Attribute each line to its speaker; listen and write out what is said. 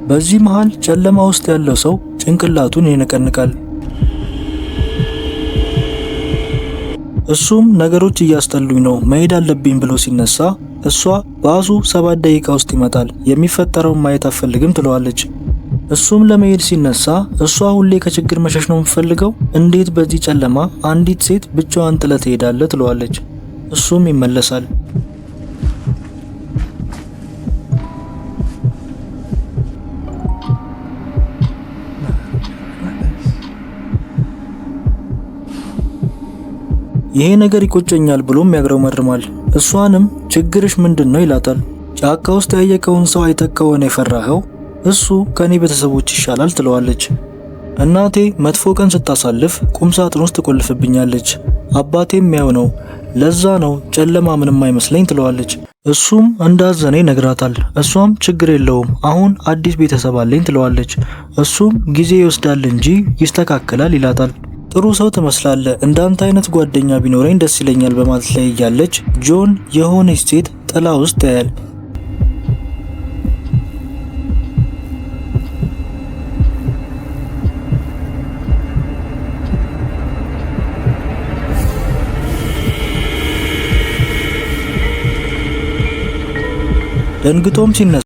Speaker 1: በዚህ መሃል ጨለማ ውስጥ ያለው ሰው ጭንቅላቱን ይነቀንቃል። እሱም ነገሮች እያስጠሉኝ ነው መሄድ አለብኝ ብሎ ሲነሳ እሷ ባሱ 7 ደቂቃ ውስጥ ይመጣል፣ የሚፈጠረውን ማየት አትፈልግም ትለዋለች። እሱም ለመሄድ ሲነሳ እሷ ሁሌ ከችግር መሸሽ ነው የምትፈልገው፣ እንዴት በዚህ ጨለማ አንዲት ሴት ብቻዋን ጥለ ትሄዳለህ ትለዋለች። እሱም ይመለሳል። ይሄ ነገር ይቆጨኛል ብሎም ያግረመርማል። እሷንም ችግርሽ ምንድነው ይላታል። ጫካ ውስጥ ያየከውን ሰው አይተህ ከሆነ የፈራኸው እሱ ከኔ ቤተሰቦች ይሻላል ትለዋለች። እናቴ መጥፎ ቀን ስታሳልፍ ቁም ሳጥን ውስጥ ትቆልፍብኛለች፣ አባቴም ያው ነው፣ ለዛ ነው ጨለማ ምንም አይመስለኝ ትለዋለች። እሱም እንዳዘነ ይነግራታል። እሷም ችግር የለውም አሁን አዲስ ቤተሰብ አለኝ ትለዋለች። እሱም ጊዜ ይወስዳል እንጂ ይስተካከላል ይላታል። ጥሩ ሰው ትመስላለህ፣ እንዳንተ አይነት ጓደኛ ቢኖረኝ ደስ ይለኛል በማለት ላይ እያለች ጆን የሆነች ሴት ጥላ ውስጥ ያያል። ደንግጦም ሲነሳ